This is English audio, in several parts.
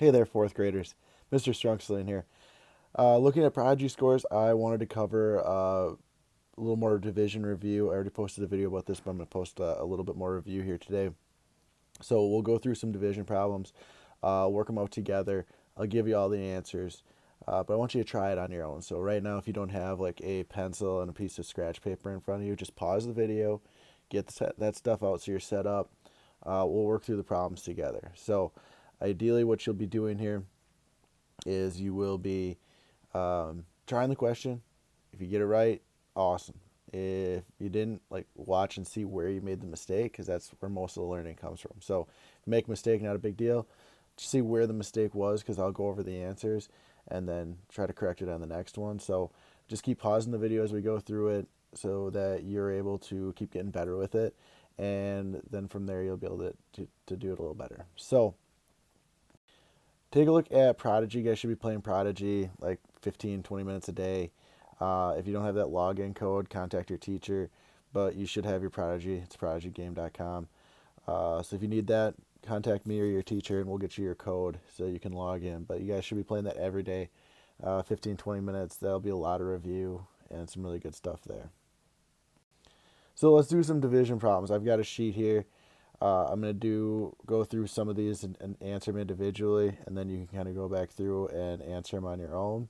Hey there, fourth graders. Mr. Strunksling here. Looking at Prodigy scores, I wanted to cover a little more division review. I already posted a video about this, but I'm going to post a little bit more review here today. So we'll go through some division problems, work them out together. I'll give you all the answers, but I want you to try it on your own. So right now, if you don't have like a pencil and a piece of scratch paper in front of you, just pause the video, get that stuff out so you're set up. We'll work through the problems together. So ideally, what you'll be doing here is you will be trying the question. If you get it right, awesome. If you didn't, like, watch and see where you made the mistake, because that's where most of the learning comes from. So if you make a mistake, not a big deal. Just see where the mistake was, because I'll go over the answers and then try to correct it on the next one. So just keep pausing the video as we go through it so that you're able to keep getting better with it. And then from there, you'll be able to do it a little better. So take a look at Prodigy. You guys should be playing Prodigy like 15, 20 minutes a day. If you don't have that login code, contact your teacher. But you should have your Prodigy. It's prodigygame.com. So if you need that, contact me or your teacher, and we'll get you your code so you can log in. But you guys should be playing that every day, 15, 20 minutes. That'll be a lot of review and some really good stuff there. So let's do some division problems. I've got a sheet here. I'm going to go through some of these and answer them individually, and then you can kind of go back through and answer them on your own.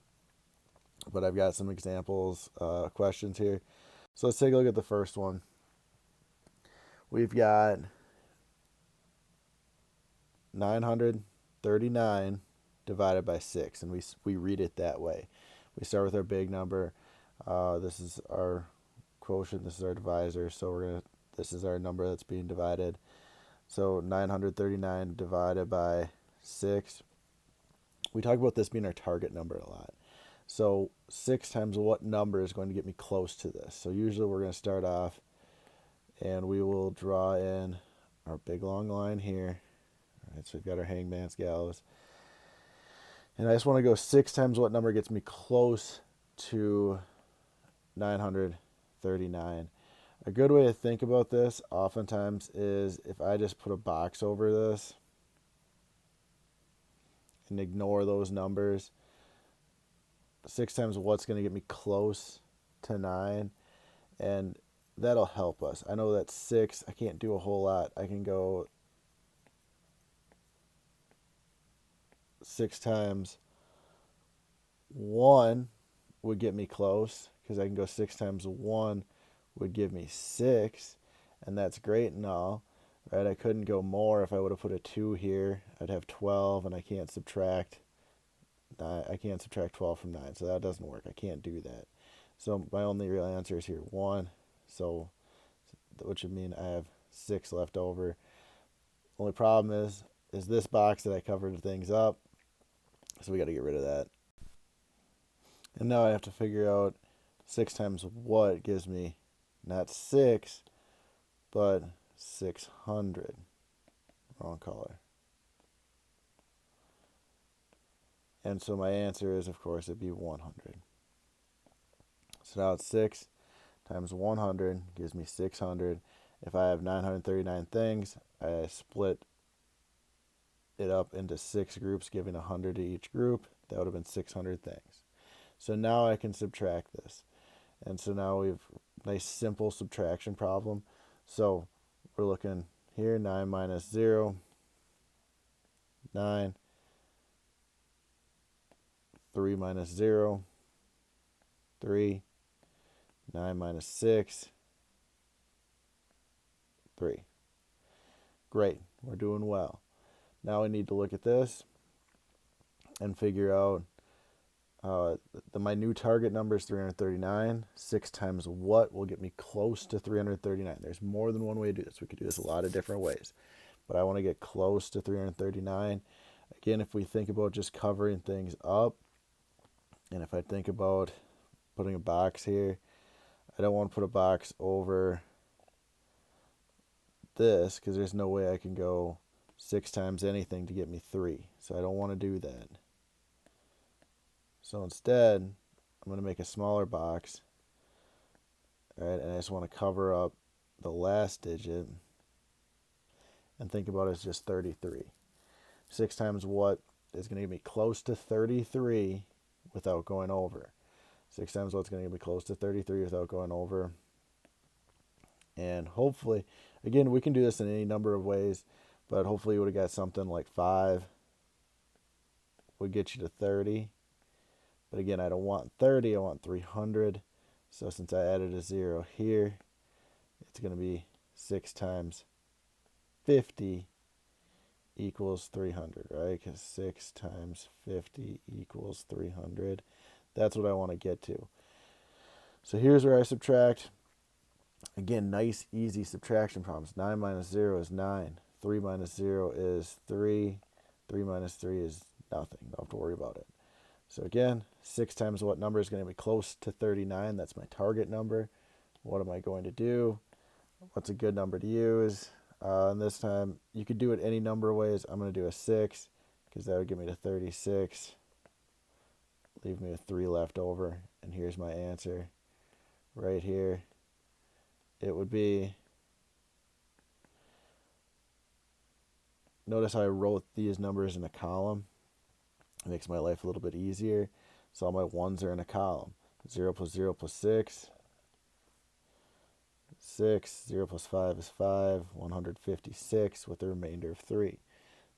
But I've got some examples, questions here. So let's take a look at the first one. We've got 939 divided by 6, and we read it that way. We start with our big number. This is our quotient. This is our divisor. So this is our number that's being divided. So 939 divided by 6. We talk about this being our target number a lot. So 6 times what number is going to get me close to this? So usually we're going to start off and we will draw in our big long line here. All right, so we've got our hangman's gallows. And I just want to go 6 times what number gets me close to 939. A good way to think about this oftentimes is if I just put a box over this and ignore those numbers, 6 times what's going to get me close to 9, and that'll help us. I know that 6, I can't do a whole lot. I can go 6 times 1 would get me close, because I can go 6 times 1 would give me 6, and that's great and all, right? I couldn't go more. If I would have put a 2 here, I'd have 12, and I can't subtract 12 from 9, so that doesn't work. I can't do that. So my only real answer is here 1, so which would mean I have 6 left over. Only problem is this box that I covered things up, so we got to get rid of that. And now I have to figure out 6 times what gives me not 6, but 600. Wrong color. And so my answer is, of course, it'd be 100. So now it's 6 times 100 gives me 600. If I have 939 things, I split it up into 6 groups, giving 100 to each group. That would have been 600 things. So now I can subtract this. And so now we have a nice simple subtraction problem. So we're looking here, 9 minus 0, 9. 3 minus 0, 3. 9 minus 6, 3. Great, we're doing well. Now we need to look at this and figure out my new target number is 339. 6 times what will get me close to 339? There's more than one way to do this. We could do this a lot of different ways, but I want to get close to 339. Again, if we think about just covering things up, and if I think about putting a box here, I don't want to put a box over this, because there's no way I can go 6 times anything to get me 3. So I don't want to do that. So instead, I'm going to make a smaller box. All right, and I just want to cover up the last digit and think about it as just 33. 6 times what is going to give me close to 33 without going over. 6 times what's going to give me close to 33 without going over. And hopefully, again, we can do this in any number of ways, but hopefully you would have got something like 5 would get you to 30. But again, I don't want 30, I want 300. So since I added a 0 here, it's going to be 6 times 50 equals 300, right? Because 6 times 50 equals 300. That's what I want to get to. So here's where I subtract. Again, nice, easy subtraction problems. 9 minus 0 is 9. 3 minus 0 is 3. 3 minus 3 is nothing. Don't have to worry about it. So again, 6 times what number is going to be close to 39? That's my target number. What am I going to do? What's a good number to use? And this time, you could do it any number of ways. I'm going to do a 6 because that would get me to 36. Leave me with 3 left over. And here's my answer right here. It would be, notice how I wrote these numbers in a column. It makes my life a little bit easier. So all my 1s are in a column. 0 plus 0 plus 6. 6. 0 plus 5 is 5. 156 with a remainder of 3.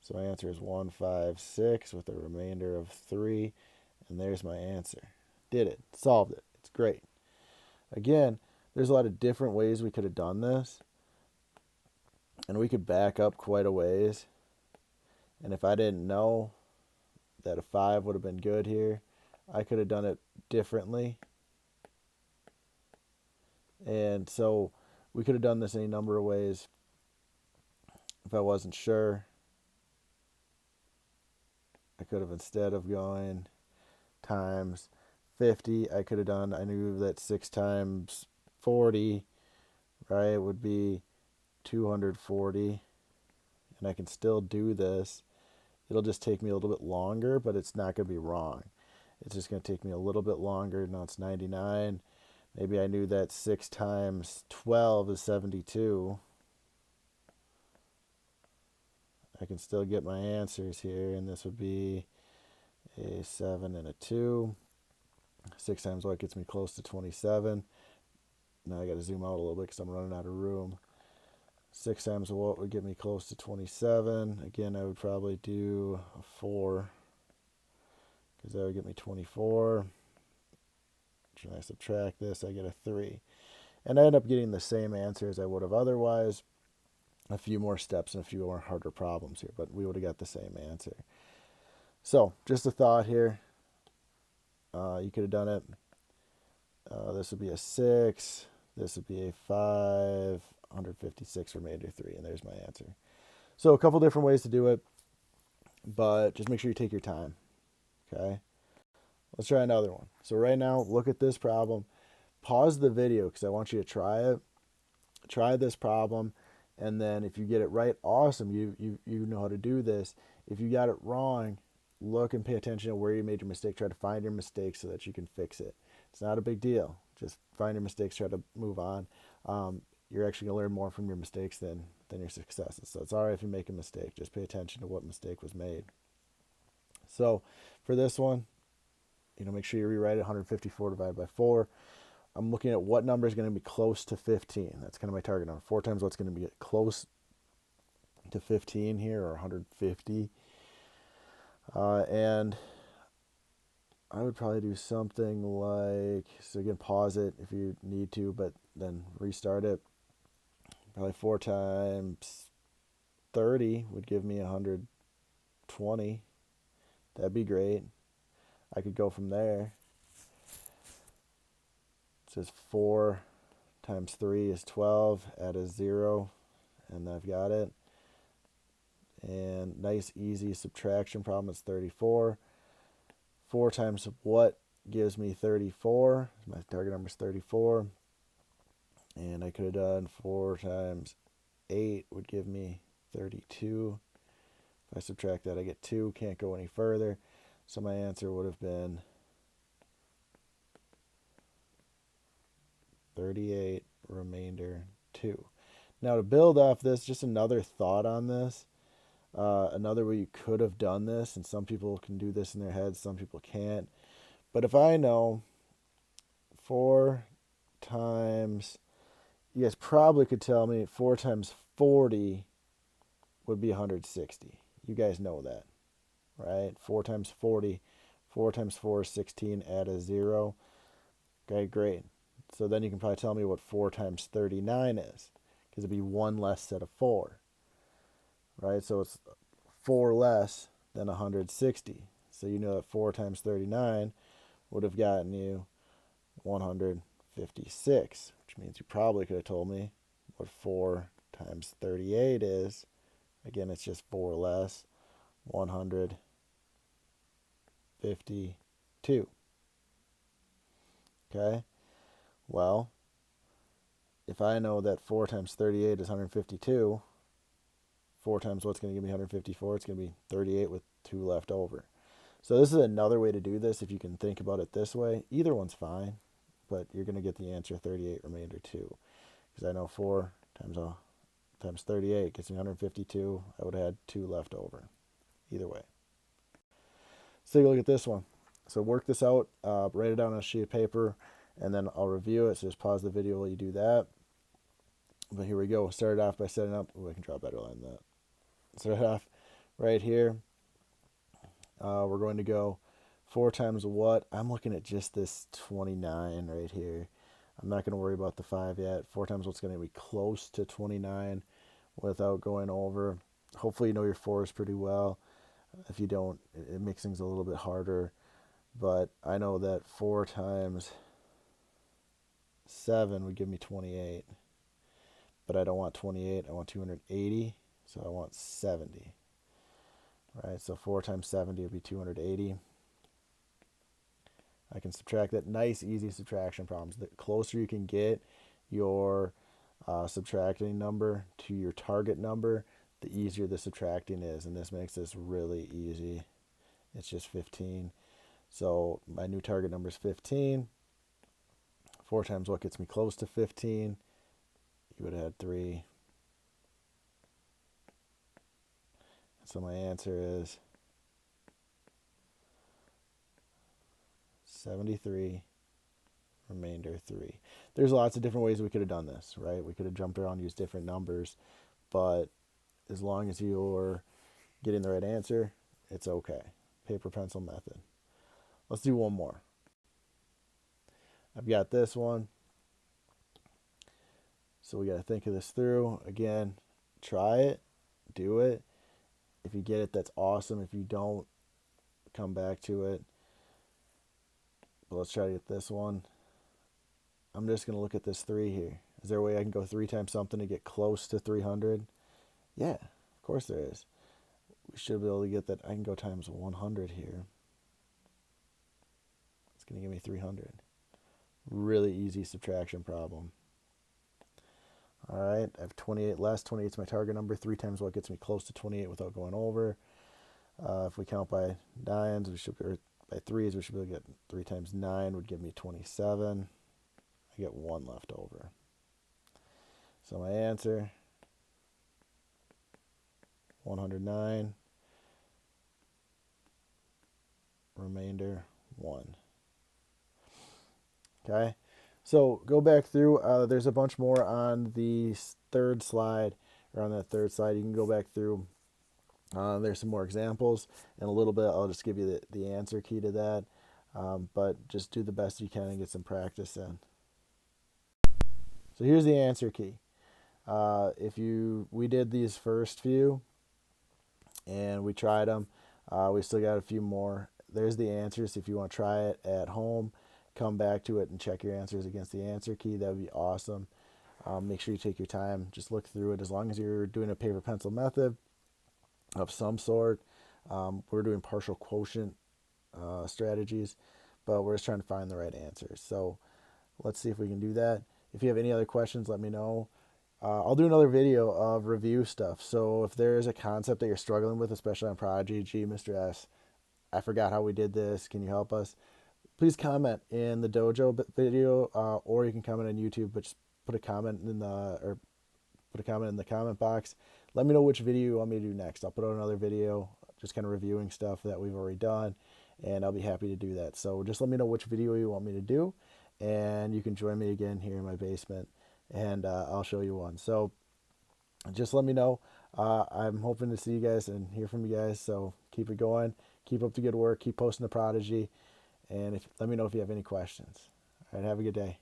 So my answer is 156 with a remainder of 3. And there's my answer. Did it. Solved it. It's great. Again, there's a lot of different ways we could have done this. And we could back up quite a ways. And if I didn't know that a 5 would have been good here, I could have done it differently. And so we could have done this any number of ways. If I wasn't sure, I could have, instead of going times 50, I could have done, I knew that 6 times 40, right, would be 240. And I can still do this. It'll just take me a little bit longer, but it's not going to be wrong. It's just going to take me a little bit longer. Now it's 99. Maybe I knew that 6 times 12 is 72. I can still get my answers here, and this would be a 7 and a 2. 6 times what gets me close to 27. Now I got to zoom out a little bit because I'm running out of room. 6 times what would get me close to 27. Again, I would probably do a 4 because that would get me 24. Try to subtract this, I get a 3. And I end up getting the same answer as I would have otherwise. A few more steps and a few more harder problems here, but we would have got the same answer. So, just a thought here. You could have done it. This would be a 6. This would be a 5. 156 remainder 3, and there's my answer. So a couple different ways to do it, but just make sure you take your time. Okay? Let's try another one. So right now, look at this problem. Pause the video because I want you to try it. Try this problem, and then if you get it right, awesome. You know how to do this. If you got it wrong, look and pay attention to where you made your mistake. Try to find your mistake so that you can fix it. It's not a big deal. Just find your mistakes, try to move on. You're actually going to learn more from your mistakes than your successes. So it's all right if you make a mistake. Just pay attention to what mistake was made. So for this one, make sure you rewrite it 154 divided by 4. I'm looking at what number is going to be close to 15. That's kind of my target number. 4 times what's going to be close to 15 here, or 150. And I would probably do something like, so again, pause it if you need to, but then restart it. Probably 4 times 30 would give me 120. That'd be great. I could go from there. It says 4 times 3 is 12. Add a 0, and I've got it. And nice, easy subtraction problem is 34. 4 times what gives me 34? My target number is 34. And I could have done 4 times 8 would give me 32. If I subtract that, I get 2. Can't go any further. So my answer would have been 38, remainder 2. Now to build off this, just another thought on this. Another way you could have done this, and some people can do this in their heads, some people can't. But if I know 4 times, you guys probably could tell me 4 times 40 would be 160. You guys know that, right? 4 times 40, 4 times 4 is 16, add a 0. Okay, great. So then you can probably tell me what 4 times 39 is, because it'd be one less set of 4, right? So it's 4 less than 160. So you know that 4 times 39 would have gotten you 156, which means you probably could have told me what 4 times 38 is. Again, it's just 4 less, 152. Okay? Well, if I know that 4 times 38 is 152, 4 times what's going to give me 154? It's going to be 38 with 2 left over. So this is another way to do this if you can think about it this way. Either one's fine, but you're going to get the answer 38 remainder 2. Because I know 4 times 38 gets me 152. I would have had 2 left over. Either way. Let's take a look at this one. So work this out, write it down on a sheet of paper, and then I'll review it. So just pause the video while you do that. But here we go. Start it off by setting up. Oh, I can draw a better line than that. Start it off right here. We're going to go 4 times what? I'm looking at just this 29 right here. I'm not going to worry about the 5 yet. 4 times what's going to be close to 29 without going over. Hopefully you know your 4s pretty well. If you don't, it makes things a little bit harder. But I know that 4 times 7 would give me 28. But I don't want 28. I want 280. So I want 70. Right, so 4 times 70 would be 280. I can subtract that. Nice, easy subtraction problems. The closer you can get your subtracting number to your target number, the easier the subtracting is. And this makes this really easy. It's just 15. So my new target number is 15. 4 times what gets me close to 15? You would have had 3. So my answer is 73, remainder 3. There's lots of different ways we could have done this, right? We could have jumped around, used different numbers, but as long as you're getting the right answer, it's okay. Paper, pencil method. Let's do one more. I've got this one. So we got to think of this through. Again, try it, do it. If you get it, that's awesome. If you don't, come back to it. But let's try to get this one. I'm just going to look at this 3 here. Is there a way I can go 3 times something to get close to 300? Yeah, of course there is. We should be able to get that. I can go times 100 here. It's going to give me 300. Really easy subtraction problem. All right, I have 28 less. 28 is my target number. 3 times what gets me close to 28 without going over. If we count by 9s, we should be, or by 3s, we should be able to get 3 times 9 would give me 27. I get 1 left over. So my answer, 109. Remainder 1. Okay. So go back through. There's a bunch more on the third slide, or on that third slide. You can go back through. There's some more examples. In a little bit, I'll just give you the answer key to that. But just do the best you can and get some practice in. So here's the answer key. We did these first few, and we tried them. We still got a few more. There's the answers. If you want to try it at home, come back to it and check your answers against the answer key. That would be awesome. Make sure you take your time. Just look through it. As long as you're doing a paper pencil method of some sort. We're doing partial quotient strategies, but we're just trying to find the right answers. So let's see if we can do that. If you have any other questions, let me know. I'll do another video of review stuff. So if there is a concept that you're struggling with, especially on Prodigy, gee, Mr. S, I forgot how we did this. Can you help us? Please comment in the dojo video, or you can comment on YouTube. But just put a comment in the comment box. let me know which video you want me to do next. I'll put out another video just kind of reviewing stuff that we've already done, and I'll be happy to do that. So just let me know which video you want me to do, and you can join me again here in my basement, and I'll show you one. So just let me know. I'm hoping to see you guys and hear from you guys. So keep it going. Keep up the good work. Keep posting the Prodigy. And let me know if you have any questions. All right, have a good day.